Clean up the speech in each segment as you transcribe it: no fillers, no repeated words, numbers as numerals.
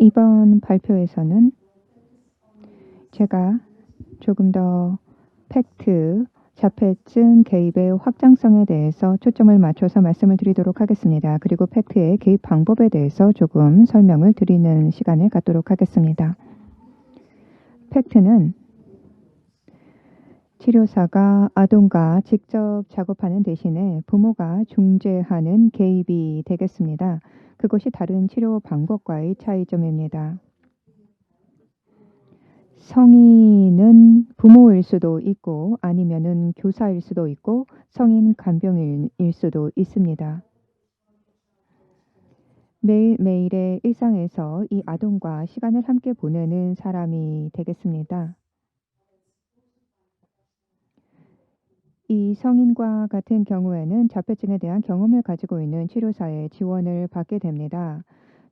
이번 발표에서는 제가 조금 더 팩트, 자폐증 개입의 확장성에 대해서 초점을 맞춰서 말씀을 드리도록 하겠습니다. 그리고 팩트의 개입 방법에 대해서 조금 설명을 드리는 시간을 갖도록 하겠습니다. 팩트는 치료사가 아동과 직접 작업하는 대신에 부모가 중재하는 개입이 되겠습니다. 그것이 다른 치료 방법과의 차이점입니다. 성인은 부모일 수도 있고 아니면은 교사일 수도 있고 성인 간병인일 수도 있습니다. 매일매일의 일상에서 이 아동과 시간을 함께 보내는 사람이 되겠습니다. 이 성인과 같은 경우에는 자폐증에 대한 경험을 가지고 있는 치료사의 지원을 받게 됩니다.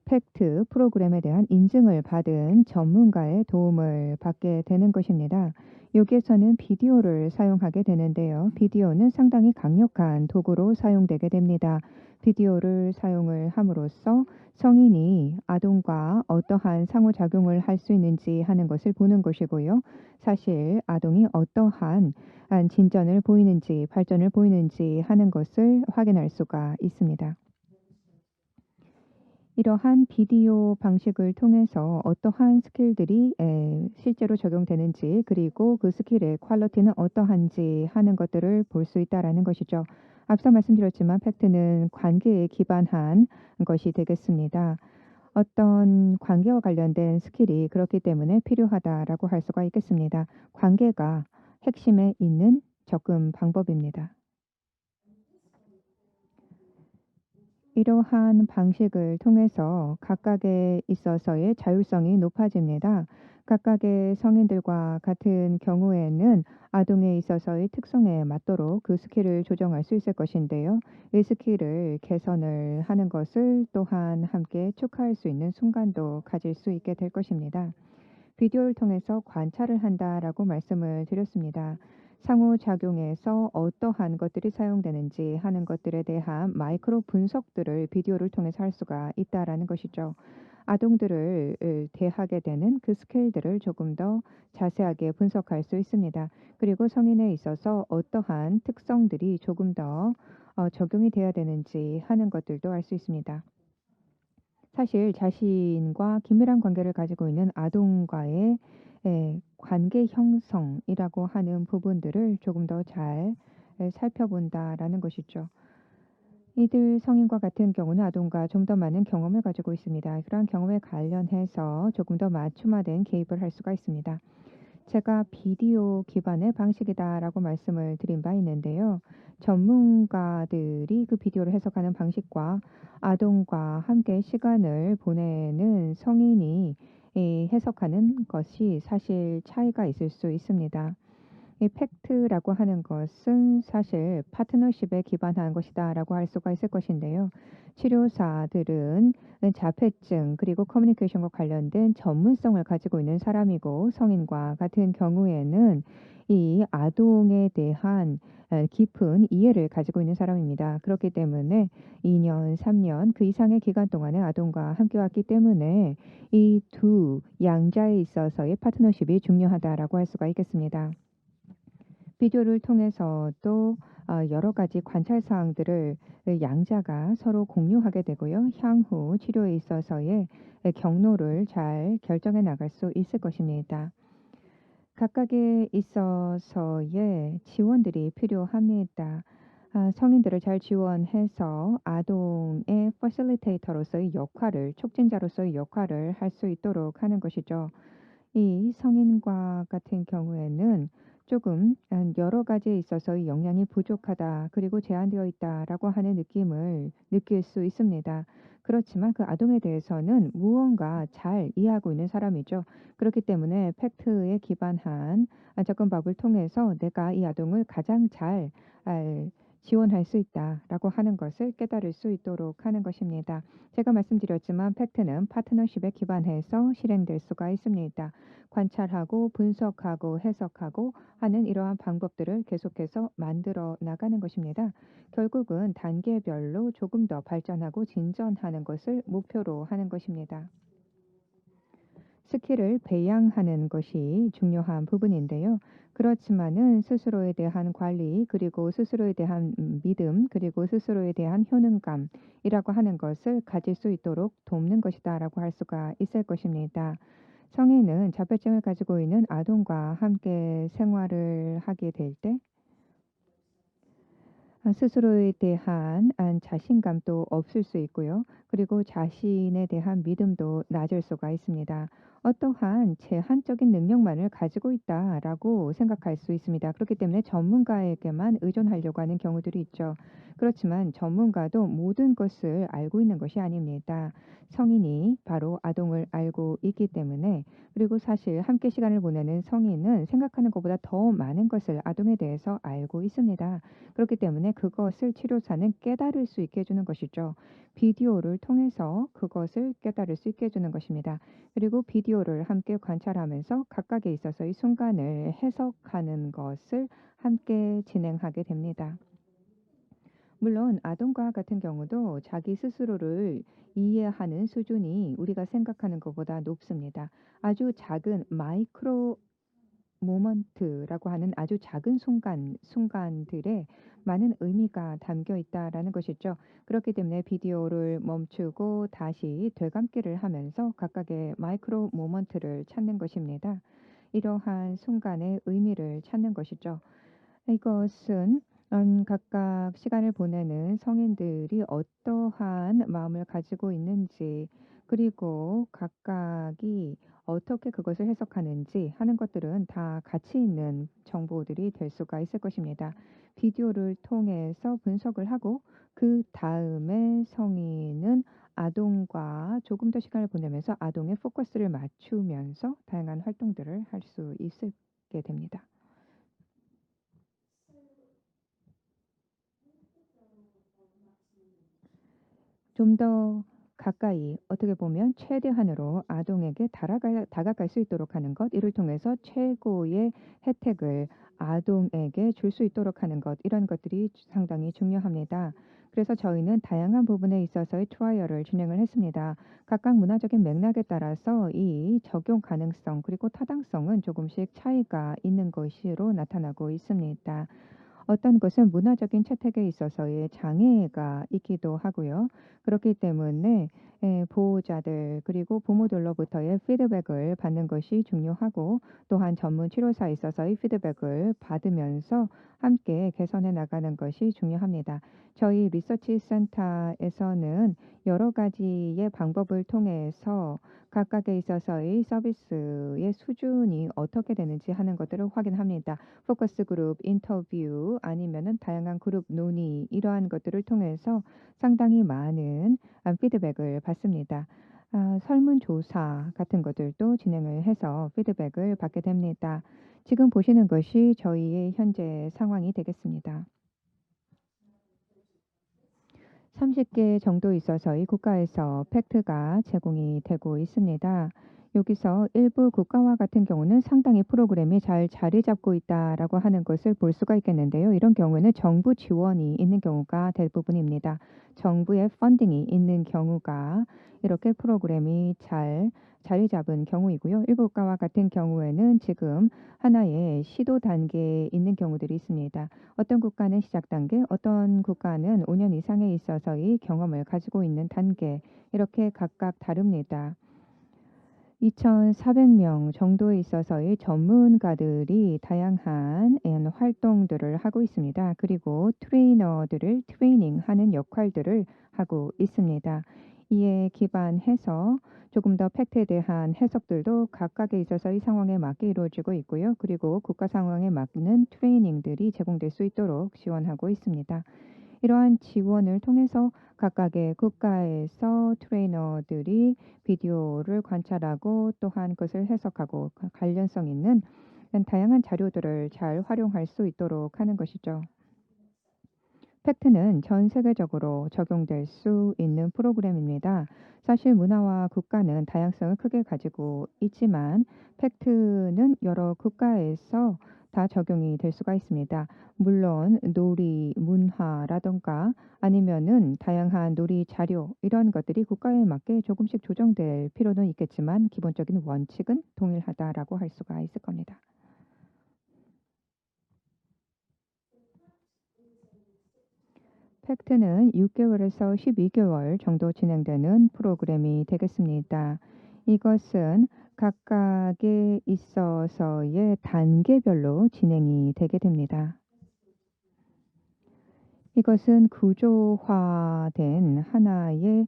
팩트 프로그램에 대한 인증을 받은 전문가의 도움을 받게 되는 것입니다. 여기에서는 비디오를 사용하게 되는데요. 비디오는 상당히 강력한 도구로 사용되게 됩니다. 비디오를 사용을 함으로써 성인이 아동과 어떠한 상호작용을 할 수 있는지 하는 것을 보는 것이고요. 사실 아동이 어떠한 진전을 보이는지 발전을 보이는지 하는 것을 확인할 수가 있습니다. 이러한 비디오 방식을 통해서 어떠한 스킬들이 실제로 적용되는지 그리고 그 스킬의 퀄리티는 어떠한지 하는 것들을 볼 수 있다라는 것이죠. 앞서 말씀드렸지만 팩트는 관계에 기반한 것이 되겠습니다. 어떤 관계와 관련된 스킬이 그렇기 때문에 필요하다라고 할 수가 있겠습니다. 관계가 핵심에 있는 접근 방법입니다. 이러한 방식을 통해서 각각에 있어서의 자율성이 높아집니다. 각각의 성인들과 같은 경우에는 아동에 있어서의 특성에 맞도록 그 스킬을 조정할 수 있을 것인데요. 이 스킬을 개선을 하는 것을 또한 함께 축하할 수 있는 순간도 가질 수 있게 될 것입니다. 비디오를 통해서 관찰을 한다라고 말씀을 드렸습니다. 상호작용에서 어떠한 것들이 사용되는지 하는 것들에 대한 마이크로 분석들을 비디오를 통해서 할 수가 있다라는 것이죠. 아동들을 대하게 되는 그 스케일들을 조금 더 자세하게 분석할 수 있습니다. 그리고 성인에 있어서 어떠한 특성들이 조금 더 적용이 돼야 되는지 하는 것들도 알 수 있습니다. 사실 자신과 긴밀한 관계를 가지고 있는 아동과의 관계 형성이라고 하는 부분들을 조금 더 잘 살펴본다라는 것이죠. 이들 성인과 같은 경우는 아동과 좀 더 많은 경험을 가지고 있습니다. 그러한 경험에 관련해서 조금 더 맞춤화된 개입을 할 수가 있습니다. 제가 비디오 기반의 방식이다라고 말씀을 드린 바 있는데요. 전문가들이 그 비디오를 해석하는 방식과 아동과 함께 시간을 보내는 성인이 이 해석하는 것이 사실 차이가 있을 수 있습니다. 이 팩트라고 하는 것은 사실 파트너십에 기반한 것이다라고 할 수가 있을 것인데요. 치료사들은 자폐증 그리고 커뮤니케이션과 관련된 전문성을 가지고 있는 사람이고 성인과 같은 경우에는 이 아동에 대한 깊은 이해를 가지고 있는 사람입니다. 그렇기 때문에 2년, 3년 그 이상의 기간 동안에 아동과 함께 왔기 때문에 이 두 양자에 있어서의 파트너십이 중요하다라고 할 수가 있겠습니다. 비디오를 통해서도 여러 가지 관찰 사항들을 양자가 서로 공유하게 되고요. 향후 치료에 있어서의 경로를 잘 결정해 나갈 수 있을 것입니다. 각각에 있어서의 지원들이 필요합니다. 성인들을 잘 지원해서 아동의 퍼실리테이터로서의 역할을 촉진자로서의 역할을 할 수 있도록 하는 것이죠. 이 성인과 같은 경우에는 조금 여러 가지에 있어서의 역량이 부족하다 그리고 제한되어 있다라고 하는 느낌을 느낄 수 있습니다. 그렇지만 그 아동에 대해서는 무언가 잘 이해하고 있는 사람이죠. 그렇기 때문에 팩트에 기반한 접근법을 통해서 내가 이 아동을 가장 잘 지원할 수 있다라고 하는 것을 깨달을 수 있도록 하는 것입니다. 제가 말씀드렸지만 팩트는 파트너십에 기반해서 실행될 수가 있습니다. 관찰하고 분석하고 해석하고 하는 이러한 방법들을 계속해서 만들어 나가는 것입니다. 결국은 단계별로 조금 더 발전하고 진전하는 것을 목표로 하는 것입니다. 스킬을 배양하는 것이 중요한 부분인데요. 그렇지만은 스스로에 대한 관리, 그리고 스스로에 대한 믿음, 그리고 스스로에 대한 효능감이라고 하는 것을 가질 수 있도록 돕는 것이다라고 할 수가 있을 것입니다. 성인은 자폐증을 가지고 있는 아동과 함께 생활을 하게 될 때 스스로에 대한 자신감도 없을 수 있고요. 그리고 자신에 대한 믿음도 낮을 수가 있습니다. 어떠한 제한적인 능력만을 가지고 있다라고 생각할 수 있습니다. 그렇기 때문에 전문가에게만 의존하려고 하는 경우들이 있죠. 그렇지만 전문가도 모든 것을 알고 있는 것이 아닙니다. 성인이 바로 아동을 알고 있기 때문에, 그리고 사실 함께 시간을 보내는 성인은 생각하는 것보다 더 많은 것을 아동에 대해서 알고 있습니다. 그렇기 때문에 그것을 치료사는 깨달을 수 있게 해 주는 것이죠. 비디오를 통해서 그것을 깨달을 수 있게 해 주는 것입니다. 그리고 비디오를 함께 관찰하면서 각각에 있어서의 순간을 해석하는 것을 함께 진행하게 됩니다. 물론 아동과 같은 경우도 자기 스스로를 이해하는 수준이 우리가 생각하는 것보다 높습니다. 아주 작은 마이크로 모먼트라고 하는 아주 작은 순간들에 많은 의미가 담겨 있다라는 것이죠. 그렇기 때문에 비디오를 멈추고 다시 되감기를 하면서 각각의 마이크로 모먼트를 찾는 것입니다. 이러한 순간의 의미를 찾는 것이죠. 이것은 각각 시간을 보내는 성인들이 어떠한 마음을 가지고 있는지, 그리고 각각이 어떻게 그것을 해석하는지 하는 것들은 다 가치 있는 정보들이 될 수가 있을 것입니다. 비디오를 통해서 분석을 하고 그다음에 성인은 아동과 조금 더 시간을 보내면서 아동의 포커스를 맞추면서 다양한 활동들을 할 수 있게 됩니다. 좀 더 가까이, 어떻게 보면 최대한으로 아동에게 다가갈 수 있도록 하는 것, 이를 통해서 최고의 혜택을 아동에게 줄 수 있도록 하는 것, 이런 것들이 상당히 중요합니다. 그래서 저희는 다양한 부분에 있어서의 트라이얼을 진행을 했습니다. 각각 문화적인 맥락에 따라서 이 적용 가능성 그리고 타당성은 조금씩 차이가 있는 것으로 나타나고 있습니다. 어떤 것은 문화적인 채택에 있어서의 장애가 있기도 하고요. 그렇기 때문에 보호자들 그리고 부모들로부터의 피드백을 받는 것이 중요하고, 또한 전문 치료사에 있어서의 피드백을 받으면서 함께 개선해 나가는 것이 중요합니다. 저희 리서치 센터에서는 여러 가지의 방법을 통해서 각각에 있어서의 서비스의 수준이 어떻게 되는지 하는 것들을 확인합니다. 포커스 그룹, 인터뷰, 아니면은 다양한 그룹 논의, 이러한 것들을 통해서 상당히 많은 피드백을 받습니다. 설문조사 같은 것들도 진행을 해서 피드백을 받게 됩니다. 지금 보시는 것이 저희의 현재 상황이 되겠습니다. 30개 정도 있어서의 국가에서 팩트가 제공이 되고 있습니다. 여기서 일부 국가와 같은 경우는 상당히 프로그램이 잘 자리 잡고 있다라고 하는 것을 볼 수가 있겠는데요. 이런 경우에는 정부 지원이 있는 경우가 대부분입니다. 정부의 펀딩이 있는 경우가 이렇게 프로그램이 잘 자리 잡은 경우이고요. 일부 국가와 같은 경우에는 지금 하나의 시도 단계에 있는 경우들이 있습니다. 어떤 국가는 시작 단계, 어떤 국가는 5년 이상에 있어서의 경험을 가지고 있는 단계, 이렇게 각각 다릅니다. 2,400명 정도에 있어서의 전문가들이 다양한 활동들을 하고 있습니다. 그리고 트레이너들을 트레이닝하는 역할들을 하고 있습니다. 이에 기반해서 조금 더 팩트에 대한 해석들도 각각에 있어서의 상황에 맞게 이루어지고 있고요. 그리고 국가 상황에 맞는 트레이닝들이 제공될 수 있도록 지원하고 있습니다. 이러한 지원을 통해서 각각의 국가에서 트레이너들이 비디오를 관찰하고 또한 그것을 해석하고 관련성 있는 다양한 자료들을 잘 활용할 수 있도록 하는 것이죠. 팩트는 전 세계적으로 적용될 수 있는 프로그램입니다. 사실 문화와 국가는 다양성을 크게 가지고 있지만 팩트는 여러 국가에서 다 적용이 될 수가 있습니다. 물론 놀이 문화라든가 아니면은 다양한 놀이 자료 이런 것들이 국가에 맞게 조금씩 조정될 필요는 있겠지만 기본적인 원칙은 동일하다라고 할 수가 있을 겁니다. 팩트는 6개월에서 12개월 정도 진행되는 프로그램이 되겠습니다. 이것은 각각에 있어서의 단계별로 진행이 되게 됩니다. 이것은 구조화된 하나의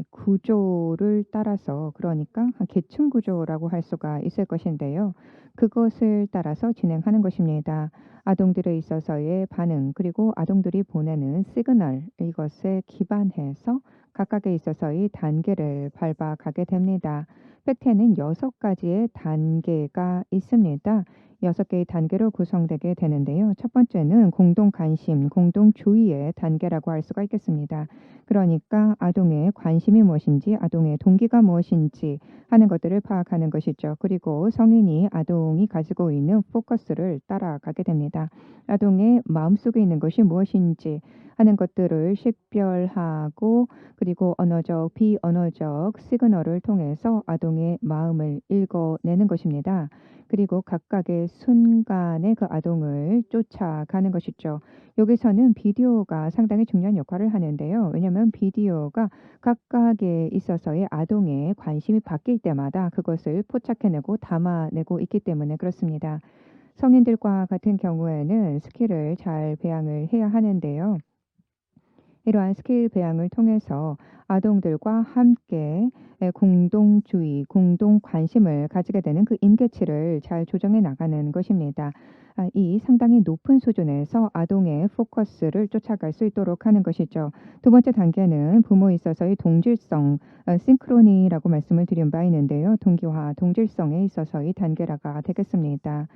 구조를 따라서 그러니까 계층 구조라고 할 수가 있을 것인데요. 그것을 따라서 진행하는 것입니다. 아동들에 있어서의 반응 그리고 아동들이 보내는 시그널 이것에 기반해서 각각에 있어서의 단계를 밟아가게 됩니다. 팩트에는 6가지의 단계가 있습니다. 6개의 단계로 구성되게 되는데요. 첫 번째는 공동 관심, 공동 주의의 단계라고 할 수가 있겠습니다. 그러니까 아동의 관심이 무엇인지, 아동의 동기가 무엇인지 하는 것들을 파악하는 것이죠. 그리고 성인이 아동이 가지고 있는 포커스를 따라가게 됩니다. 아동의 마음속에 있는 것이 무엇인지 하는 것들을 식별하고 그리고 언어적, 비언어적 시그널을 통해서 아동의 마음을 읽어내는 것입니다. 그리고 각각의 순간에 그 아동을 쫓아가는 것이죠. 여기서는 비디오가 상당히 중요한 역할을 하는데요. 왜냐하면 비디오가 각각에 있어서의 아동의 관심이 바뀔 때마다 그것을 포착해내고 담아내고 있기 때문에 그렇습니다. 성인들과 같은 경우에는 스킬을 잘 배양을 해야 하는데요. 이러한 스킬 배양을 통해서 아동들과 함께 공동주의, 공동 관심을 가지게 되는 그 임계치를 잘 조정해 나가는 것입니다. 이 상당히 높은 수준에서 아동의 포커스를 쫓아갈 수 있도록 하는 것이죠. 두 번째 단계는 부모에 있어서의 동질성, 싱크로니라고 말씀을 드린 바 있는데요. 동기화, 동질성에 있어서의 단계라가 되겠습니다.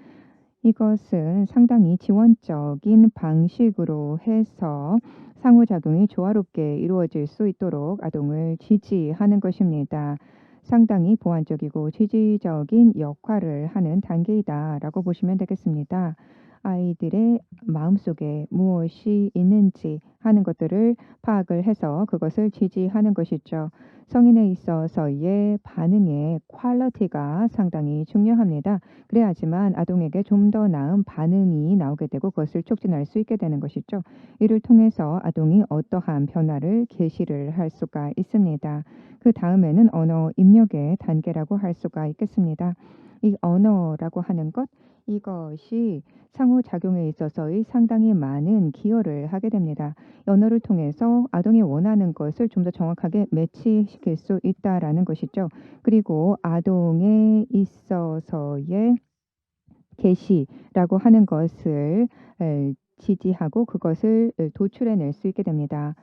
이것은 상당히 지원적인 방식으로 해서 상호작용이 조화롭게 이루어질 수 있도록 아동을 지지하는 것입니다. 상당히 보완적이고 지지적인 역할을 하는 단계이다라고 보시면 되겠습니다. 아이들의 마음속에 무엇이 있는지 하는 것들을 파악을 해서 그것을 지지하는 것이죠. 성인에 있어서의 반응의 퀄리티가 상당히 중요합니다. 그래야지만 아동에게 좀 더 나은 반응이 나오게 되고 그것을 촉진할 수 있게 되는 것이죠. 이를 통해서 아동이 어떠한 변화를 계시를 할 수가 있습니다. 그 다음에는 언어 입력의 단계라고 할 수가 있겠습니다. 이 언어라고 하는 것 이것이 상호작용에 있어서의 상당히 많은 기여를 하게 됩니다. 언어를 통해서 아동이 원하는 것을 좀 더 정확하게 매치시킬 수 있다라는 것이죠. 그리고 아동에 있어서의 게시라고 하는 것을 지지하고 그것을 도출해낼 수 있게 됩니다.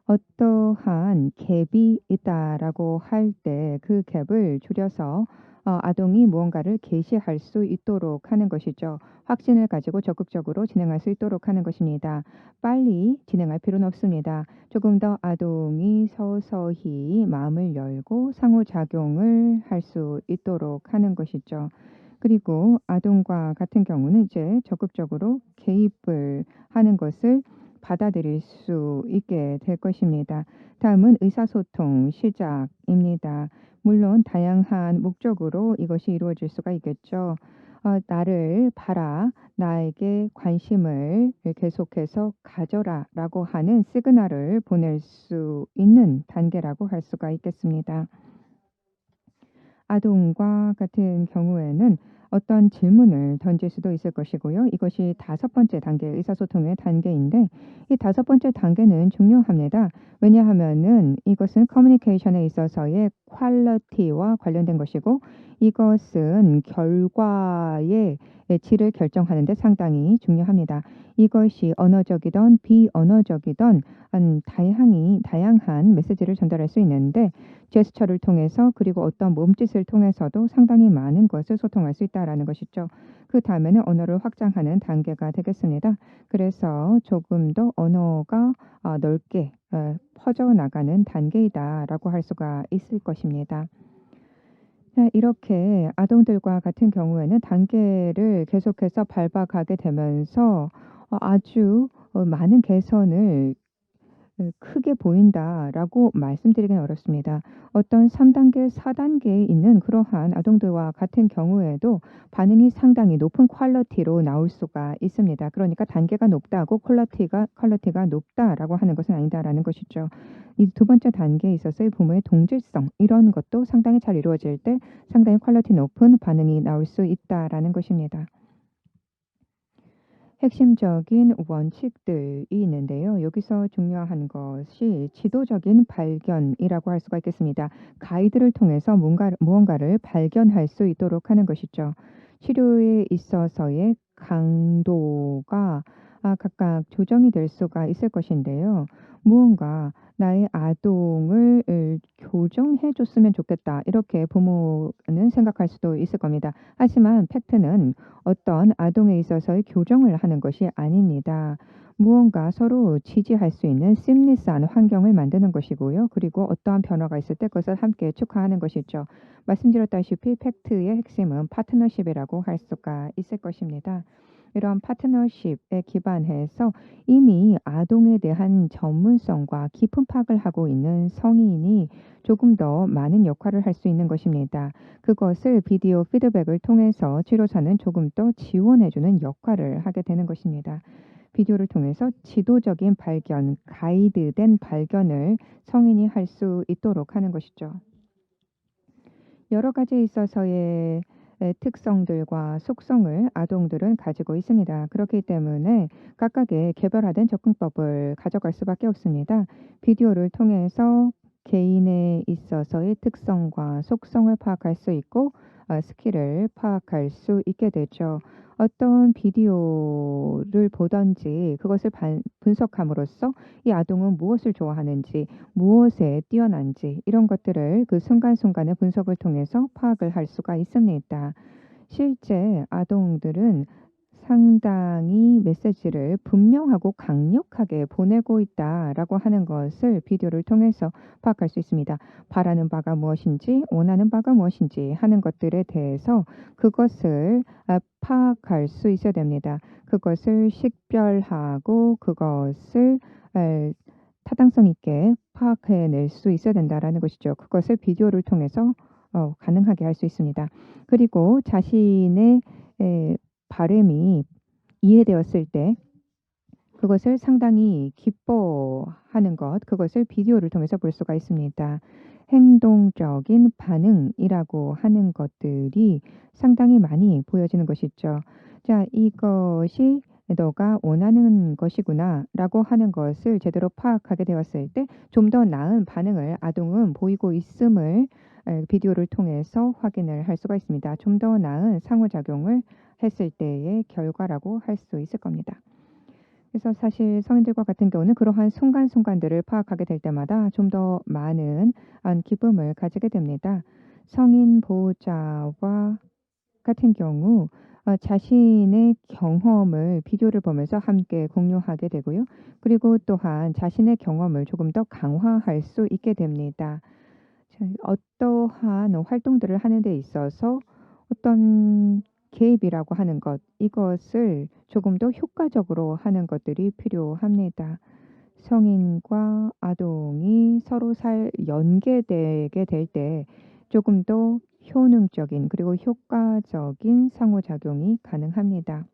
어떠한 갭이 있다라고 할 때 그 갭을 줄여서 아동이 무언가를 게시할 수 있도록 하는 것이죠. 확신을 가지고 적극적으로 진행할 수 있도록 하는 것입니다. 빨리 진행할 필요는 없습니다. 조금 더 아동이 서서히 마음을 열고 상호작용을 할 수 있도록 하는 것이죠. 그리고 아동과 같은 경우는 이제 적극적으로 개입을 하는 것을 받아들일 수 있게 될 것입니다. 다음은 의사소통 시작입니다. 물론 다양한 목적으로 이것이 이루어질 수가 있겠죠. 나를 봐라, 나에게 관심을 계속해서 가져라라고 하는 시그널을 보낼 수 있는 단계라고 할 수가 있겠습니다. 아동과 같은 경우에는 어떤 질문을 던질 수도 있을 것이고요. 이것이 5번째 단계 의사소통의 단계인데 이 5번째 단계는 중요합니다. 왜냐하면은 이것은 커뮤니케이션에 있어서의 퀄리티와 관련된 것이고 이것은 결과의 질을 결정하는 데 상당히 중요합니다. 이것이 언어적이든 비언어적이든 다양한 메시지를 전달할 수 있는데 제스처를 통해서 그리고 어떤 몸짓을 통해서도 상당히 많은 것을 소통할 수 있다라는 것이죠. 그다음에는 언어를 확장하는 단계가 되겠습니다. 그래서 조금 더 언어가 넓게 퍼져나가는 단계이다라고 할 수가 있을 것입니다. 자, 이렇게 아동들과 같은 경우에는 단계를 계속해서 밟아가게 되면서 아주 많은 개선을 크게 보인다라고 말씀드리기는 어렵습니다. 어떤 3 단계, 4 단계에 있는 그러한 아동들과 같은 경우에도 반응이 상당히 높은 퀄리티로 나올 수가 있습니다. 그러니까 단계가 높다고 퀄리티가 높다라고 하는 것은 아니다라는 것이죠. 이 두 번째 단계에 있어서의 부모의 동질성 이런 것도 상당히 잘 이루어질 때 상당히 퀄리티 높은 반응이 나올 수 있다라는 것입니다. 핵심적인 원칙들이 있는데요. 여기서 중요한 것이 지도적인 발견이라고 할 수가 있겠습니다. 가이드를 통해서 무언가를 발견할 수 있도록 하는 것이죠. 치료에 있어서의 강도가 각각 조정이 될 수가 있을 것인데요. 무언가 '나의 아동을 교정해 줬으면 좋겠다.' 이렇게 부모는 생각할 수도 있을 겁니다. 하지만 팩트는 어떤 아동에 있어서의 교정을 하는 것이 아닙니다. 무언가 서로 지지할 수 있는 심리스한 환경을 만드는 것이고요. 그리고 어떠한 변화가 있을 때 그것을 함께 축하하는 것이죠. 말씀드렸다시피 팩트의 핵심은 파트너십이라고 할 수가 있을 것입니다. 이러한 파트너십에 기반해서 이미 아동에 대한 전문성과 깊은 파악을 하고 있는 성인이 조금 더 많은 역할을 할 수 있는 것입니다. 그것을 비디오 피드백을 통해서 치료사는 조금 더 지원해 주는 역할을 하게 되는 것입니다. 비디오를 통해서 지도적인 발견, 가이드된 발견을 성인이 할 수 있도록 하는 것이죠. 여러 가지에 있어서의 특성들과 속성을 아동들은 가지고 있습니다. 그렇기 때문에 각각의 개별화된 접근법을 가져갈 수밖에 없습니다. 비디오를 통해서 개인에 있어서의 특성과 속성을 파악할 수 있고 스킬을 파악할 수 있게 되죠. 어떤 비디오를 보든지 그것을 분석함으로써 이 아동은 무엇을 좋아하는지 무엇에 뛰어난지 이런 것들을 그 순간순간의 분석을 통해서 파악을 할 수가 있습니다. 실제 아동들은 상당히 메시지를 분명하고 강력하게 보내고 있다라고 하는 것을 비디오를 통해서 파악할 수 있습니다. 바라는 바가 무엇인지 원하는 바가 무엇인지 하는 것들에 대해서 그것을 파악할 수 있어야 됩니다. 그것을 식별하고 그것을 에, 타당성 있게 파악해낼 수 있어야 된다라는 것이죠. 그것을 비디오를 통해서 가능하게 할 수 있습니다. 그리고 자신의 바램이 이해되었을 때 그것을 상당히 기뻐하는 것, 그것을 비디오를 통해서 볼 수가 있습니다. 행동적인 반응이라고 하는 것들이 상당히 많이 보여지는 것이죠. 자, 이것이 너가 원하는 것이구나라고 하는 것을 제대로 파악하게 되었을 때 좀 더 나은 반응을 아동은 보이고 있음을 비디오를 통해서 확인을 할 수가 있습니다. 좀 더 나은 상호작용을 했을 때의 결과라고 할 수 있을 겁니다. 그래서 사실 성인들과 같은 경우는 그러한 순간순간들을 파악하게 될 때마다 좀 더 많은 기쁨을 가지게 됩니다. 성인 보호자와 같은 경우 자신의 경험을 비디오를 보면서 함께 공유하게 되고요. 그리고 또한 자신의 경험을 조금 더 강화할 수 있게 됩니다. 자, 어떠한 활동들을 하는 데 있어서 어떤 개입이라고 하는 것, 이것을 조금 더 효과적으로 하는 것들이 필요합니다. 성인과 아동이 서로 연계되게 될 때 조금 더 효능적인 그리고 효과적인 상호작용이 가능합니다.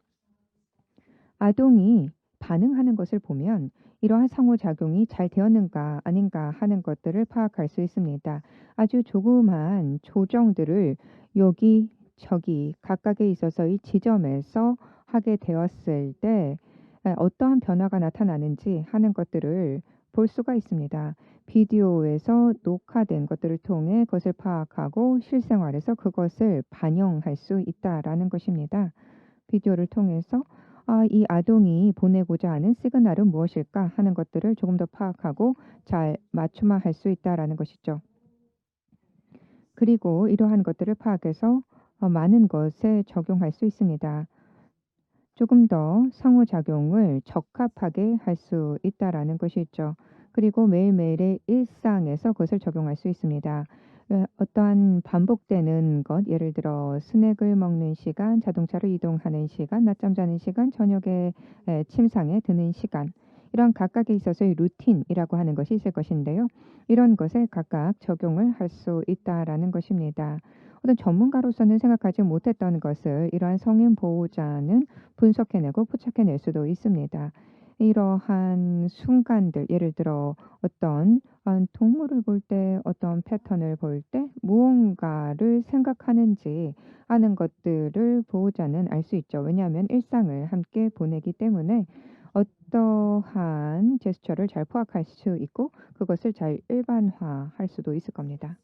아동이 반응하는 것을 보면 이러한 상호작용이 잘 되었는가 아닌가 하는 것들을 파악할 수 있습니다. 아주 조그마한 조정들을 여기 저기 각각에 있어서의 지점에서 하게 되었을 때 어떠한 변화가 나타나는지 하는 것들을 볼 수가 있습니다. 비디오에서 녹화된 것들을 통해 그것을 파악하고 실생활에서 그것을 반영할 수 있다라는 것입니다. 비디오를 통해서 이 아동이 보내고자 하는 시그널은 무엇일까 하는 것들을 조금 더 파악하고 잘 맞춤화할 수 있다라는 것이죠. 그리고 이러한 것들을 파악해서 많은 것에 적용할 수 있습니다. 조금 더 상호작용을 적합하게 할 수 있다라는 것이죠. 그리고 매일매일의 일상에서 그것을 적용할 수 있습니다. 어떠한 반복되는 것, 예를 들어 스낵을 먹는 시간, 자동차로 이동하는 시간, 낮잠 자는 시간, 저녁에 침상에 드는 시간, 이런 각각에 있어서의 루틴이라고 하는 것이 있을 것인데요. 이런 것에 각각 적용을 할 수 있다라는 것입니다. 어떤 전문가로서는 생각하지 못했던 것을 이러한 성인 보호자는 분석해내고 포착해낼 수도 있습니다. 이러한 순간들, 예를 들어 어떤 동물을 볼 때, 어떤 패턴을 볼 때 무언가를 생각하는지 하는 것들을 보호자는 알 수 있죠. 왜냐하면 일상을 함께 보내기 때문에 어떠한 제스처를 잘 포악할 수 있고 그것을 잘 일반화할 수도 있을 겁니다.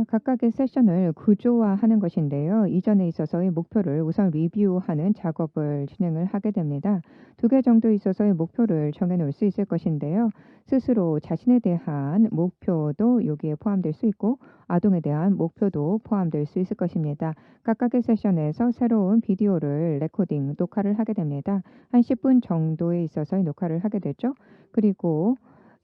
각각의 세션을 구조화하는 것인데요. 이전에 있어서의 목표를 우선 리뷰하는 작업을 진행을 하게 됩니다. 두 개 정도 있어서의 목표를 정해 놓을 수 있을 것인데요. 스스로 자신에 대한 목표도 여기에 포함될 수 있고 아동에 대한 목표도 포함될 수 있을 것입니다. 각각의 세션에서 새로운 비디오를 레코딩, 녹화를 하게 됩니다. 한 10분 정도에 있어서의 녹화를 하게 되죠. 그리고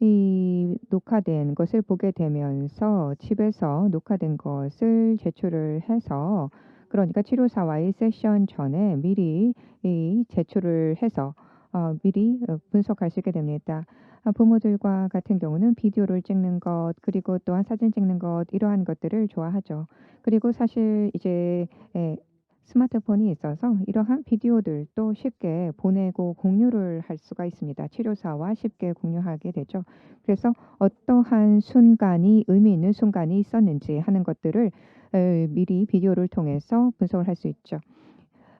이 녹화된 것을 보게 되면서 집에서 녹화된 것을 제출을 해서, 그러니까 치료사와의 세션 전에 미리 이 제출을 해서 미리 분석할 수 있게 됩니다. 부모들과 같은 경우는 비디오를 찍는 것, 그리고 또한 사진 찍는 것, 이러한 것들을 좋아하죠. 그리고 사실 이제 에, 스마트폰이 있어서 이러한 비디오들도 쉽게 보내고 공유를 할 수가 있습니다. 치료사와 쉽게 공유하게 되죠. 그래서 어떠한 순간이 의미 있는 순간이 있었는지 하는 것들을 미리 비디오를 통해서 분석을 할 수 있죠.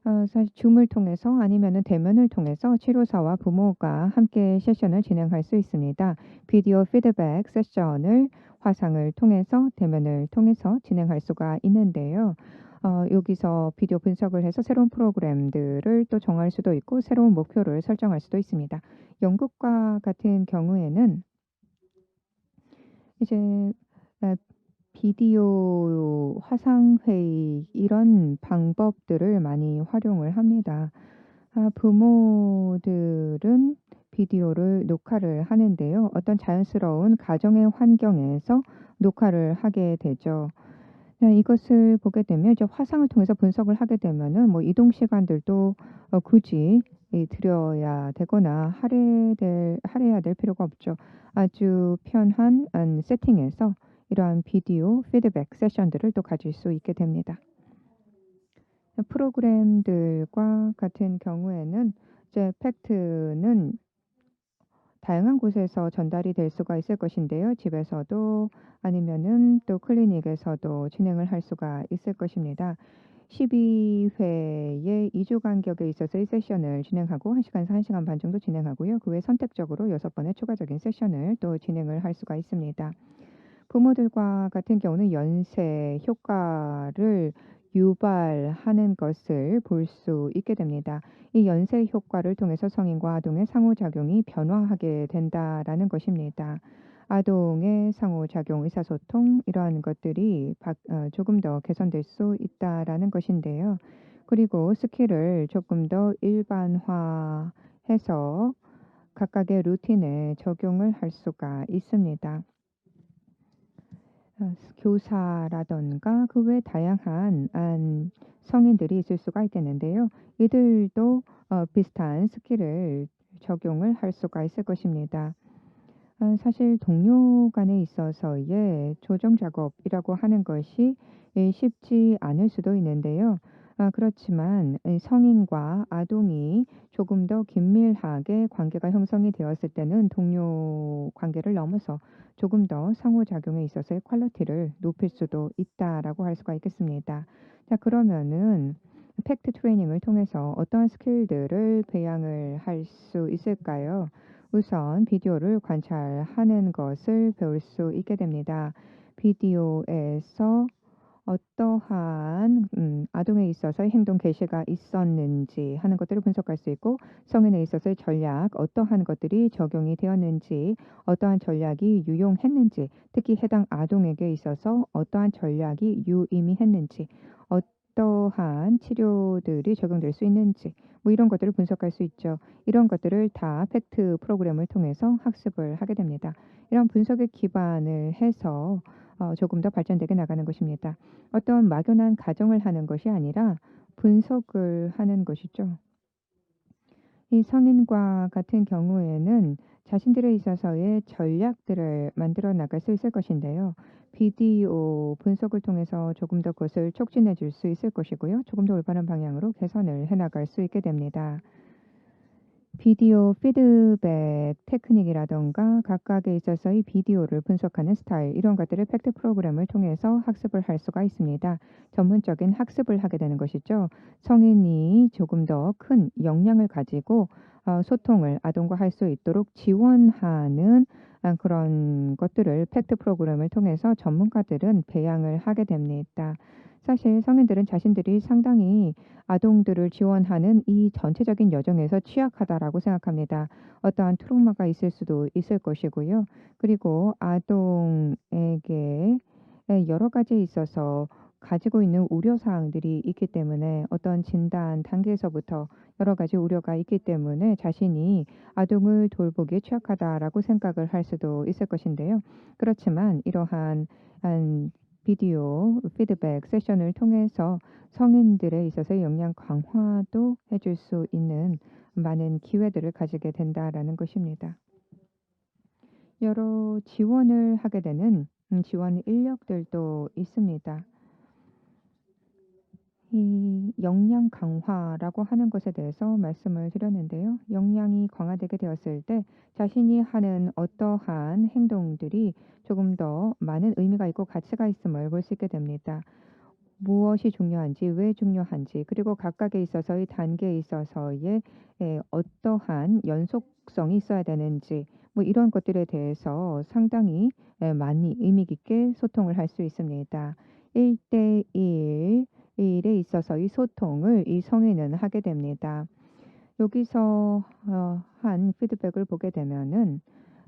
사실 줌을 통해서 아니면은 대면을 통해서 치료사와 부모가 함께 세션을 진행할 수 있습니다. 비디오 피드백 세션을 화상을 통해서 대면을 통해서 진행할 수가 있는데요. 여기서 비디오 분석을 해서 새로운 프로그램들을 또 정할 수도 있고 새로운 목표를 설정할 수도 있습니다. 영국과 같은 경우에는 이제 에, 비디오 화상 회의 이런 방법들을 많이 활용을 합니다. 부모들은 비디오를 녹화를 하는데요. 어떤 자연스러운 가정의 환경에서 녹화를 하게 되죠. 이것을 보게 되면 이제 화상을 통해서 분석을 하게 되면은 뭐 이동 시간들도 굳이 들여야 되거나 할애해야 될 필요가 없죠. 아주 편한 세팅에서 이러한 비디오 피드백 세션들을 또 가질 수 있게 됩니다. 프로그램들과 같은 경우에는 이제 팩트는 다양한 곳에서 전달이 될 수가 있을 것인데요. 집에서도 아니면은 또 클리닉에서도 진행을 할 수가 있을 것입니다. 12회의 2주 간격에 있어서 이 세션을 진행하고 1시간에서 1시간 반 정도 진행하고요. 그 외에 선택적으로 6번의 추가적인 세션을 또 진행을 할 수가 있습니다. 부모들과 같은 경우는 연쇄 효과를 유발하는 것을 볼 수 있게 됩니다. 이 연쇄 효과를 통해서 성인과 아동의 상호작용이 변화하게 된다라는 것입니다. 아동의 상호작용, 의사소통 이러한 것들이 조금 더 개선될 수 있다라는 것인데요. 그리고 스킬을 조금 더 일반화해서 각각의 루틴에 적용을 할 수가 있습니다. 교사라든가 그 외 다양한 성인들이 있을 수가 있겠는데요. 이들도 비슷한 스킬을 적용을 할 수가 있을 것입니다. 사실 동료 간에 있어서의 조정 작업이라고 하는 것이 쉽지 않을 수도 있는데요. 그렇지만 성인과 아동이 조금 더 긴밀하게 관계가 형성이 되었을 때는 동료 관계를 넘어서 조금 더 상호작용에 있어서의 퀄리티를 높일 수도 있다라고 할 수가 있겠습니다. 자, 그러면은 팩트 트레이닝을 통해서 어떠한 스킬들을 배양을 할 수 있을까요? 우선 비디오를 관찰하는 것을 배울 수 있게 됩니다. 비디오에서 어떠한 아동에 있어서의 행동 개시가 있었는지 하는 것들을 분석할 수 있고, 성인에 있어서의 전략, 어떠한 것들이 적용이 되었는지, 어떠한 전략이 유용했는지, 특히 해당 아동에게 있어서 어떠한 전략이 유의미했는지, 어떠한 치료들이 적용될 수 있는지 뭐 이런 것들을 분석할 수 있죠. 이런 것들을 다 팩트 프로그램을 통해서 학습을 하게 됩니다. 이런 분석에 기반을 해서 조금 더 발전되게 나가는 것입니다. 어떤 막연한 가정을 하는 것이 아니라 분석을 하는 것이죠. 이 성인과 같은 경우에는 자신들에 있어서의 전략들을 만들어 나갈 수 있을 것인데요. 비디오 분석을 통해서 조금 더 그것을 촉진해 줄 수 있을 것이고요. 조금 더 올바른 방향으로 개선을 해 나갈 수 있게 됩니다. 비디오 피드백 테크닉이라든가 각각에 있어서의 비디오를 분석하는 스타일 이런 것들을 팩트 프로그램을 통해서 학습을 할 수가 있습니다. 전문적인 학습을 하게 되는 것이죠. 성인이 조금 더 큰 역량을 가지고 소통을 아동과 할 수 있도록 지원하는 그런 것들을 팩트 프로그램을 통해서 전문가들은 배양을 하게 됩니다. 사실 성인들은 자신들이 상당히 아동들을 지원하는 이 전체적인 여정에서 취약하다라고 생각합니다. 어떠한 트라우마가 있을 수도 있을 것이고요. 그리고 아동에게 여러 가지에 있어서 가지고 있는 우려 사항들이 있기 때문에 어떤 진단 단계에서부터 여러 가지 우려가 있기 때문에 자신이 아동을 돌보기에 취약하다라고 생각을 할 수도 있을 것인데요. 그렇지만 이러한 비디오 피드백 세션을 통해서 성인들에 있어서 역량 강화도 해줄 수 있는 많은 기회들을 가지게 된다라는 것입니다. 여러 지원을 하게 되는 지원 인력들도 있습니다. 이 역량 강화라고 하는 것에 대해서 말씀을 드렸는데요. 역량이 강화되게 되었을 때 자신이 하는 어떠한 행동들이 조금 더 많은 의미가 있고 가치가 있음을 볼 수 있게 됩니다. 무엇이 중요한지, 왜 중요한지, 그리고 각각에 있어서의 단계에 있어서의 어떠한 연속성이 있어야 되는지, 뭐 이런 것들에 대해서 상당히 많이 의미 깊게 소통을 할 수 있습니다. 1대1 일에 있어서의 소통을 이 성인은 하게 됩니다. 여기서 한 피드백을 보게 되면은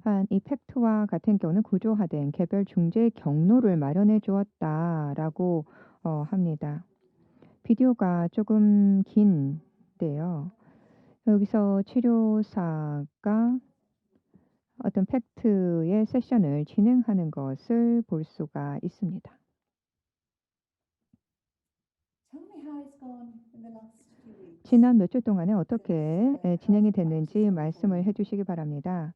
한 이 팩트와 같은 경우는 구조화된 개별 중재 경로를 마련해 주었다라고 합니다. 비디오가 조금 긴데요. 여기서 치료사가 어떤 팩트의 세션을 진행하는 것을 볼 수가 있습니다. Tell me how it's gone in the last few weeks. 지난 몇 주 동안에 어떻게 진행이 됐는지 말씀을 해 주시기 바랍니다.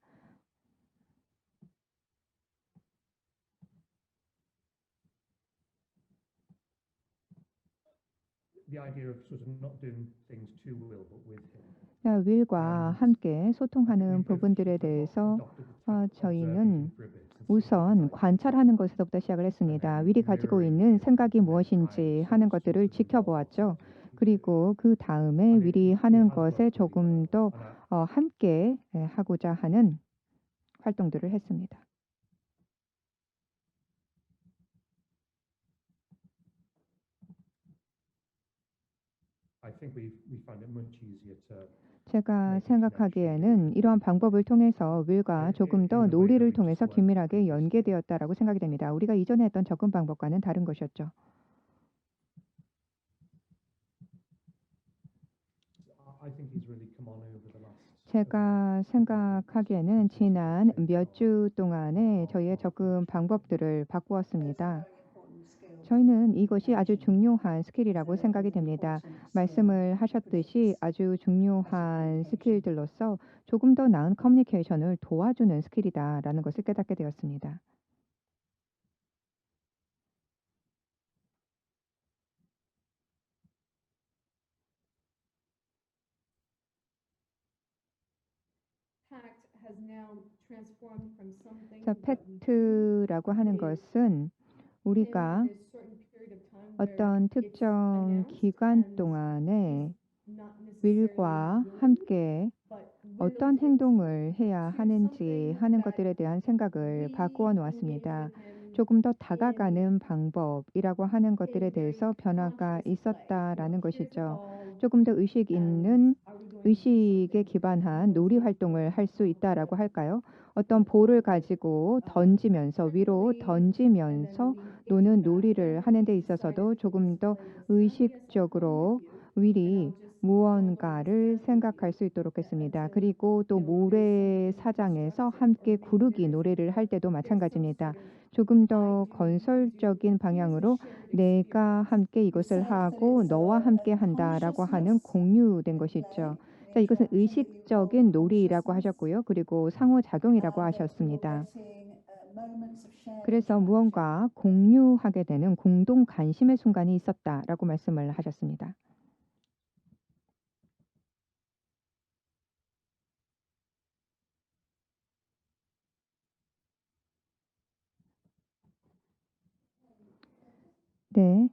The idea of sort of not doing things to Will, but with him. 윌과 함께 소통하는 부분들에 대해서 저희는 우선 관찰하는 것에서부터 시작을 했습니다. 윌이 가지고 있는 생각이 무엇인지 하는 것들을 지켜보았죠. 그리고 그다음에 윌이 하는 것에 조금 더 함께 하고자 하는 활동들을 했습니다. I think we find it much easier to 제가 생각하기에는 이러한 방법을 통해서 윌과 조금 더 놀이를 통해서 긴밀하게 연계되었다라고 생각이 됩니다. 우리가 이전에 했던 접근 방법과는 다른 것이었죠. I think he's really come on over the last 제가 생각하기에는 지난 몇 주 동안에 저희의 접근 방법들을 바꾸었습니다. 저희는 이것이 아주 중요한 스킬이라고 생각이 됩니다. 말씀을 하셨듯이 아주 중요한 스킬들로서 조금 더 나은 커뮤니케이션을 도와주는 스킬이다라는 것을 깨닫게 되었습니다. Pact has now transformed from something 자, that we do 팩트라고 하는 것은 우리가 in this certain period of time where 어떤 it's 특정 announced 기간 and 동안에 not necessarily 윌과 willing, 함께 but willed 어떤 it 행동을 해야 to 하는지 something 하는 that 것들에 대한 생각을 we 바꾸어 engage 놓았습니다. with him 조금 더 in 다가가는 방법이라고 하는 것들에 a very 대해서 변화가 conscious play. 있었다라는 Well, here's a 것이죠. ball, 조금 더 의식 and 있는 are we 의식에 기반한 놀이 활동을 할 수 있다라고 할까요? 어떤 볼을 가지고 던지면서 위로 던지면서 노는 놀이를 하는 데 있어서도 조금 더 의식적으로 미리 무언가를 생각할 수 있도록 했습니다. 그리고 또 모래사장에서 함께 구르기 노래를 할 때도 마찬가지입니다. 조금 더 건설적인 방향으로 내가 함께 이것을 하고 너와 함께 한다라고 하는 공유된 것이 있죠. 자, 이것은 의식적인 놀이라고 하셨고요. 그리고 상호작용이라고 하셨습니다. 그래서 무언가 공유하게 되는 공동 관심의 순간이 있었다라고 말씀을 하셨습니다. 네.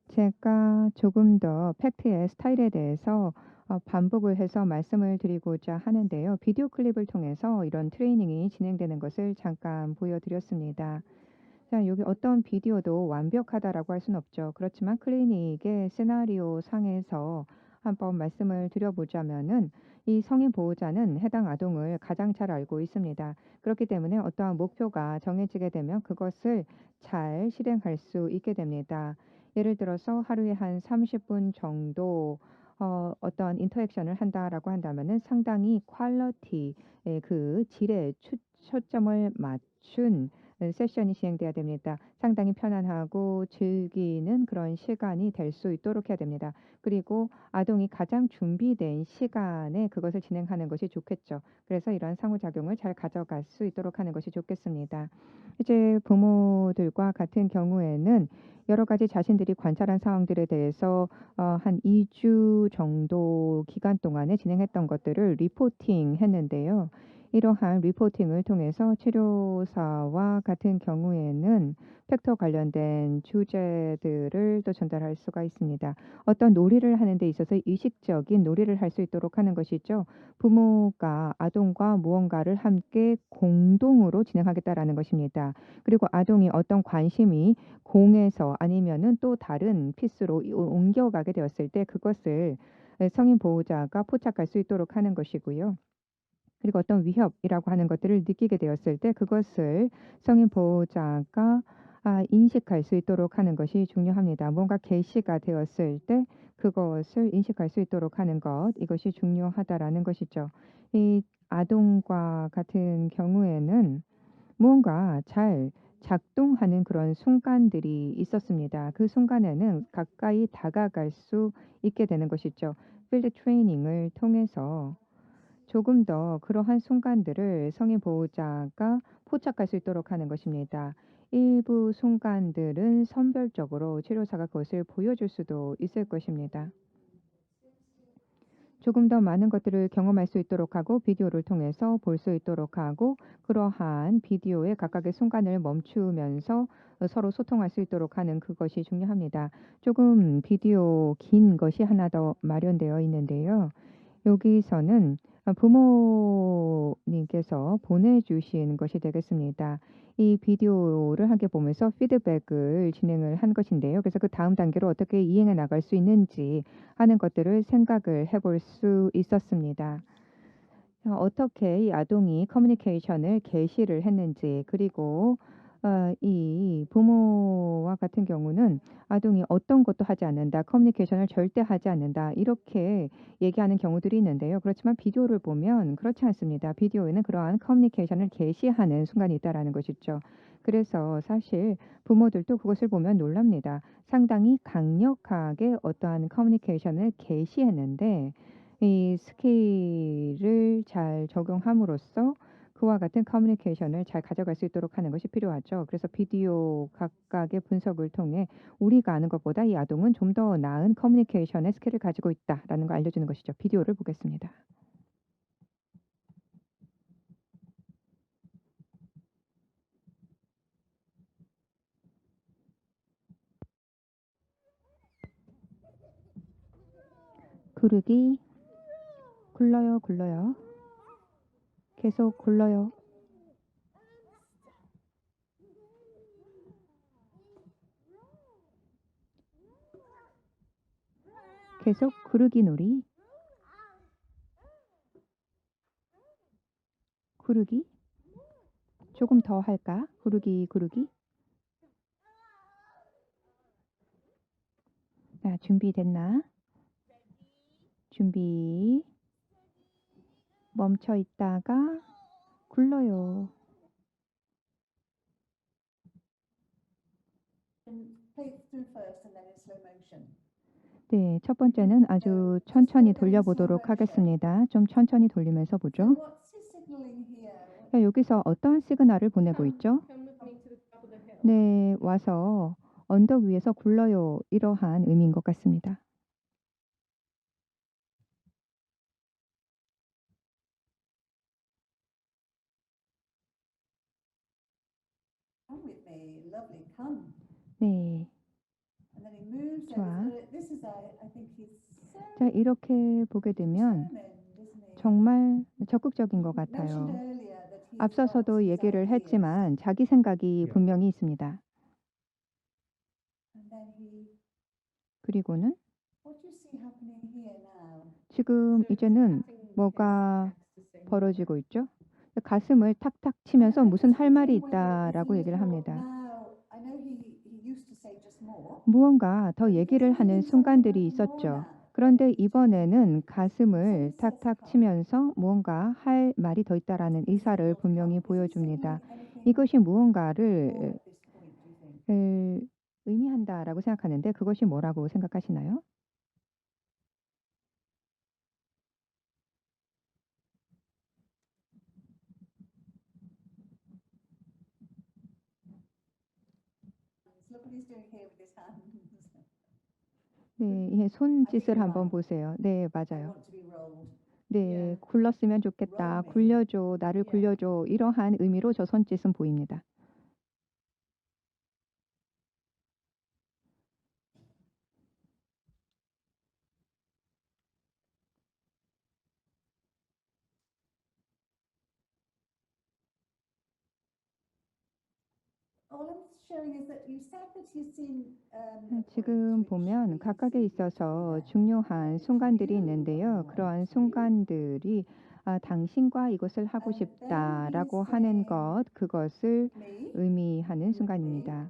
제가 조금 더 팩트의 스타일에 대해서 반복을 해서 말씀을 드리고자 하는데요. 비디오 클립을 통해서 이런 트레이닝이 진행되는 것을 잠깐 보여드렸습니다. 자, 여기 어떤 비디오도 완벽하다라고 할 수는 없죠. 그렇지만 클리닉의 시나리오 상에서 한번 말씀을 드려보자면은 이 성인 보호자는 해당 아동을 가장 잘 알고 있습니다. 그렇기 때문에 어떠한 목표가 정해지게 되면 그것을 잘 실행할 수 있게 됩니다. 예를 들어서 하루에 한 30분 정도 어떤 인터액션을 한다라고 한다면은 상당히 퀄리티의 그 질에 초점을 맞춘 세션이 진행돼야 됩니다. 상당히 편안하고 즐기는 그런 시간이 될 수 있도록 해야 됩니다. 그리고 아동이 가장 준비된 시간에 그것을 진행하는 것이 좋겠죠. 그래서 이러한 상호작용을 잘 가져갈 수 있도록 하는 것이 좋겠습니다. 이제 부모들과 같은 경우에는 여러 가지 자신들이 관찰한 상황들에 대해서 한 2주 정도 기간 동안에 진행했던 것들을 리포팅 했는데요. 이러한 리포팅을 통해서 치료사와 같은 경우에는 팩터 관련된 주제들을 또 전달할 수가 있습니다. 어떤 놀이를 하는 데 있어서 의식적인 놀이를 할 수 있도록 하는 것이죠. 부모가 아동과 무언가를 함께 공동으로 진행하겠다라는 것입니다. 그리고 아동이 어떤 관심이 공에서 아니면은 또 다른 피스로 옮겨가게 되었을 때 그것을 성인 보호자가 포착할 수 있도록 하는 것이고요. 그리고 어떤 위협이라고 하는 것들을 느끼게 되었을 때 그것을 성인 보호자가 인식할 수 있도록 하는 것이 중요합니다. 뭔가 게시가 되었을 때 그것을 인식할 수 있도록 하는 것, 이것이 중요하다라는 것이죠. 이 아동과 같은 경우에는 무언가 잘 작동하는 그런 순간들이 있었습니다. 그 순간에는 가까이 다가갈 수 있게 되는 것이죠. 필드 트레이닝을 통해서 조금 더 그러한 순간들을 성인 보호자가 포착할 수 있도록 하는 것입니다. 일부 순간들은 선별적으로 치료사가 그것을 보여줄 수도 있을 것입니다. 조금 더 많은 것들을 경험할 수 있도록 하고 비디오를 통해서 볼 수 있도록 하고 그러한 비디오의 각각의 순간을 멈추면서 서로 소통할 수 있도록 하는 그것이 중요합니다. 조금 비디오 긴 것이 하나 더 마련되어 있는데요. 여기서는 부모님께서 보내주신 것이 되겠습니다. 이 비디오를 함께 보면서 피드백을 진행을 한 것인데요. 그래서 그 다음 단계로 어떻게 이행해 나갈 수 있는지 하는 것들을 생각을 해볼 수 있었습니다. 어떻게 이 아동이 커뮤니케이션을 개시를 했는지 그리고 이 부모와 같은 경우는 아동이 어떤 것도 하지 않는다. 커뮤니케이션을 절대 하지 않는다. 이렇게 얘기하는 경우들이 있는데요. 그렇지만 비디오를 보면 그렇지 않습니다. 비디오에는 그러한 커뮤니케이션을 개시하는 순간이 있다라는 것이죠. 그래서 사실 부모들도 그것을 보면 놀랍니다. 상당히 강력하게 어떠한 커뮤니케이션을 개시했는데 이 스킬을 잘 적용함으로써 그와 같은 커뮤니케이션을 잘 가져갈 수 있도록 하는 것이 필요하죠. 그래서 비디오 각각의 분석을 통해 우리가 아는 것보다 이 아동은 좀 더 나은 커뮤니케이션의 스킬을 가지고 있다라는 걸 알려주는 것이죠. 비디오를 보겠습니다. 구르기 굴러요 굴러요 계속 굴러요 계속 구르기 놀이 구르기? 조금 더 할까? 구르기, 구르기. 자, 준비됐나? 준비. 멈춰 있다가 굴러요. And play it through first and then in slow motion. 네, 첫 번째는 아주 천천히 돌려보도록 하겠습니다. 좀 천천히 돌리면서 So 보죠. what's he signaling here? What- 자, 여기서 어떠한 시그널을 보내고 있죠? Come with me to the top of the hill. 네, 와서 언덕 위에서 굴러요. 이러한 의미인 것 같습니다. Come with me, lovely, come. 네. And then he moves 좋아. over. This is, I think he's so 자, 이렇게 보게 되면 determined, isn't he? 정말 적극적인 것 Mentioned 같아요. earlier that he's got 앞서서도 his 얘기를 ideas. 했지만 자기 생각이 Yeah. 분명히 있습니다. And then he, 그리고는 what do you see happening here now? 지금 So 이제는 patting his 뭐가 chest to say 벌어지고 있죠? 가슴을 탁탁 치면서 And I 무슨 just 할 말이 wondering whether if 있다라고 he 얘기를 thought 합니다. now, I know he used to say just more. 무언가 더 but if 얘기를 he's 하는 needing something 순간들이 even more 있었죠. now, 그런데 then he's 이번에는 just- 가슴을 says 탁탁 come. 치면서 무언가 할 말이 더 있다라는 He says 의사를 what's 분명히 come. Is he 보여줍니다. signaling anything 이것이 more 무언가를 at this point, do you think? 의미한다라고 생각하는데 그것이 뭐라고 생각하시나요? Look what he's doing here with his hands. 네, 이 손짓을 you're 한번 right. 보세요. 네, I 맞아요. want to be rolled. 네, Yeah. 굴렀으면 좋겠다. Roll me. 굴려줘, 나를 Yeah. 굴려줘. 이러한 의미로 저 손짓은 보입니다. All I'm showing is that you said that you've seen 지금 보면 각각에 있어서 중요한 순간들이 있는데요. 그러한 순간들이 당신과 이것을 하고 싶다라고 하는 것, 그것을 의미하는 순간입니다.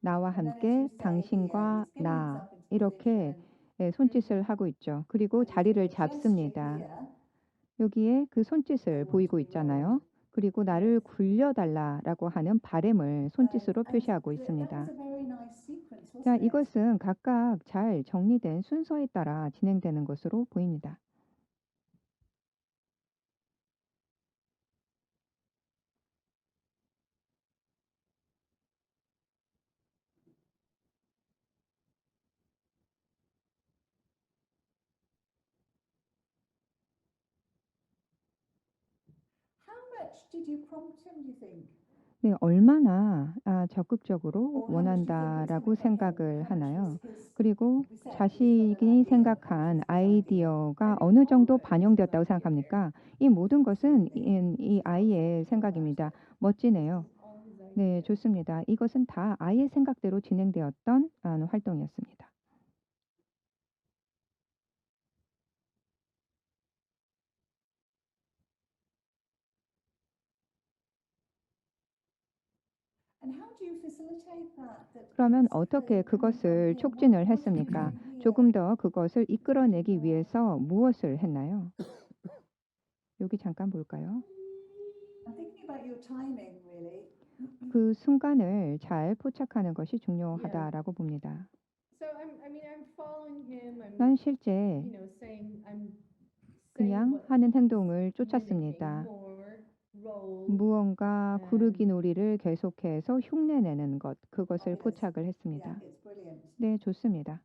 나와 함께 당신과 나 이렇게 손짓을 하고 있죠. 그리고 자리를 잡습니다. 여기에 그 손짓을 보이고 있잖아요. 그리고 나를 굴려달라라고 하는 바램을 손짓으로 표시하고 있습니다. 자, 이것은 각각 잘 정리된 순서에 따라 진행되는 것으로 보입니다. How much did you prompt him, do you think? 네, 얼마나 적극적으로 Or how much do you think it's 원한다라고 coming from him? 생각을 How much 하나요? was his- 그리고 we said he's got an 자신이 idea. 생각한 How much was his idea? 아이디어가 Maybe 어느 정도 more, but 반영되었다고 his idea. 생각합니까? 이 모든 것은 이 아이의 생각입니다. 멋지네요. All his ideas. 네, 좋습니다. 이것은 다 아이의 생각대로 진행되었던 활동이었습니다. And how do you facilitate that 그러면 it's 어떻게 coming from 그것을 here? 촉진을 What did you 했습니까? do here? 조금 더 그것을 이끌어내기 위해서 무엇을 했나요? 여기 잠깐 볼까요? I'm thinking about your timing, really. 그 순간을 잘 포착하는 것이 중요하다라고 봅니다. So I'm following him. 난 I'm 실제 saying I'm 그냥 what 하는 he's 행동을 mimicking, 쫓았습니다. more, roll. 무언가 구르기 놀이를 계속해서 흉내내는 것, 그것을 yes. 포착을 Yeah, 했습니다. it's brilliant. 네, 좋습니다.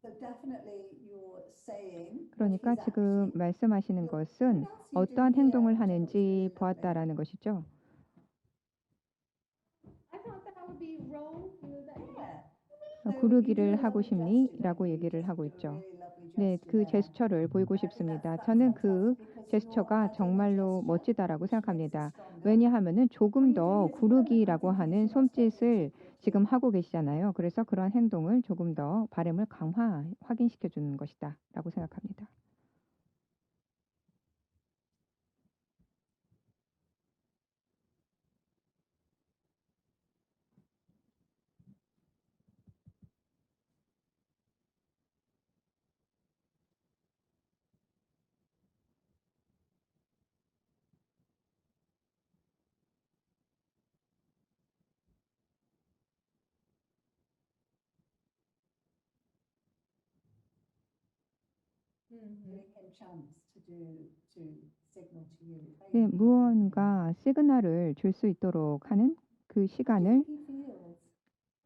So definitely you're saying what 그러니까 he's 지금 acting. 말씀하시는 What 것은 else are you 어떠한 doing here, 행동을 which I thought was 하는지 really lovely? 보았다라는 것이죠. I thought that would be roll. That. Yeah. 구르기를 하고 싶니? 라고 얘기를 하고 있죠. 네, 그 제스처를 보이고 싶습니다. 저는 그 제스처가 정말로 멋지다라고 생각합니다. 왜냐하면은 조금 더 구르기라고 하는 손짓을 지금 하고 계시잖아요. 그래서 그러한 행동을 조금 더 발음을 확인시켜 주는 것이다 라고 생각합니다. giving him chance to signal to you. It's 네, very 무언가 시그널을 줄 수 있도록 하는 그 How do you 시간을 think he feels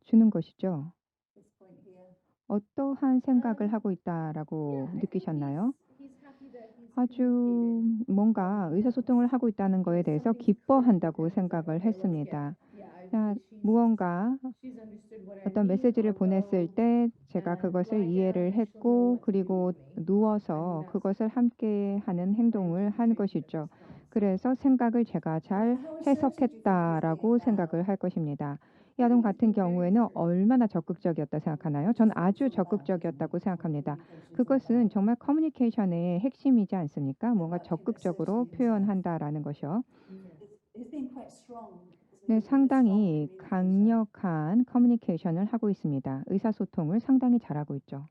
주는 것이죠. at this point here? 어떠한 생각을 하고 있다라고 Yeah, I think 느끼셨나요? he's happy that he's 아주 communicated. 뭔가 의사소통을 하고 있다는 거에 대해서 기뻐한다고 생각을 Okay, let's 했습니다. get- yeah, 자, she's 무언가 understood what I 어떤 mean, 메시지를 보냈을 although 때 제가 and 그것을 lie down 이해를 and she'll know 했고 what to do 그리고 with me. 누워서 그것을 함께 하는 행동을 한 것이죠. 그래서 생각을 제가 잘 해석했다라고 생각을 할 것입니다. 이 아동 같은 경우에는 얼마나 적극적이었다 생각하나요? 전 아주 적극적이었다고 생각합니다. 그것은 정말 커뮤니케이션의 핵심이지 않습니까? 뭔가 적극적으로 표현한다라는 것이요. He's been quite strong. 네, 상당히 강력한 커뮤니케이션을 하고 있습니다. 의사소통을 상당히 잘하고 있죠.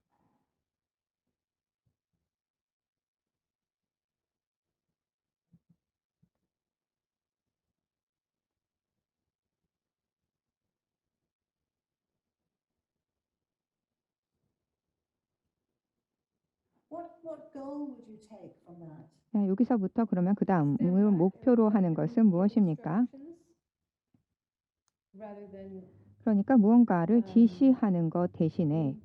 What goal would you take from that? 자, 여기서부터 그러면 그 다음 Step back 목표로 and 하는 give 것은 무엇입니까? instructions rather than 그러니까 무언가를 지시하는 것 대신에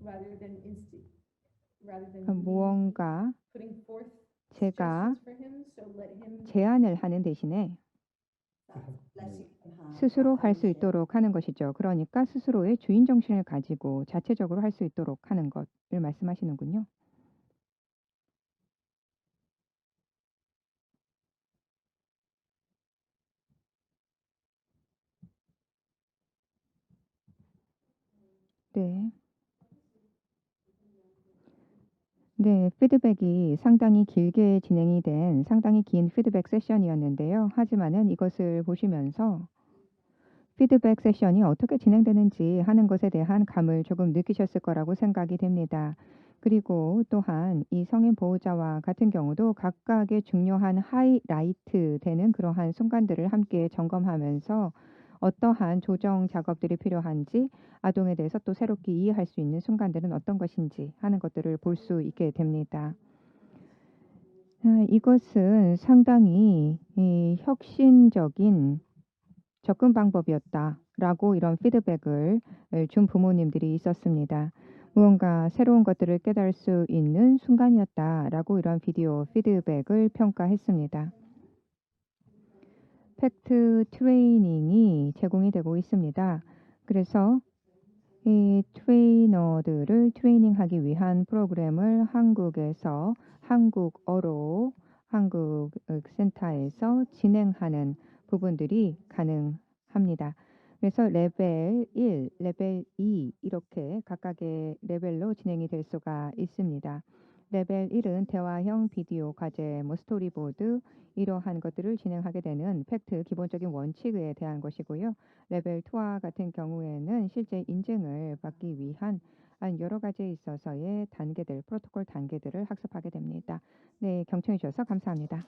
rather than 그 me 무언가 putting forth 제가 suggestions for him, so let him 제안을 하는 대신에 That's letting him have 스스로 that 할 수 ownership. 있도록 하는 것이죠. 그러니까 스스로의 주인 정신을 가지고 자체적으로 할 수 있도록 하는 것을 말씀하시는군요. 네. 네, 피드백이 상당히 길게 진행이 된 상당히 긴 피드백 세션이었는데요. 하지만은 이것을 보시면서 피드백 세션이 어떻게 진행되는지 하는 것에 대한 감을 조금 느끼셨을 거라고 생각이 됩니다. 그리고 또한 이 성인 보호자와 같은 경우도 각각의 중요한 하이라이트 되는 그러한 순간들을 함께 점검하면서 어떠한 조정 작업들이 필요한지 아동에 대해서 또 새롭게 이해할 수 있는 순간들은 어떤 것인지 하는 것들을 볼 수 있게 됩니다. 이것은 상당히 혁신적인 접근 방법이었다라고 이런 피드백을 준 부모님들이 있었습니다. 무언가 새로운 것들을 깨달을 수 있는 순간이었다라고 이런 비디오 피드백을 평가했습니다. 팩트 트레이닝이 제공이 되고 있습니다. 그래서 이 트레이너들을 트레이닝하기 위한 프로그램을 한국에서 한국어로 한국 센터에서 진행하는 부분들이 가능합니다. 그래서 레벨 1, 레벨 2 이렇게 각각의 레벨로 진행이 될 수가 있습니다. 레벨 1은 대화형 비디오 과제, 스토리보드 이러한 것들을 진행하게 되는 팩트 기본적인 원칙에 대한 것이고요. 레벨 2와 같은 경우에는 실제 인증을 받기 위한 여러 가지에 있어서의 단계들, 프로토콜 단계들을 학습하게 됩니다. 네, 경청해 주셔서 감사합니다.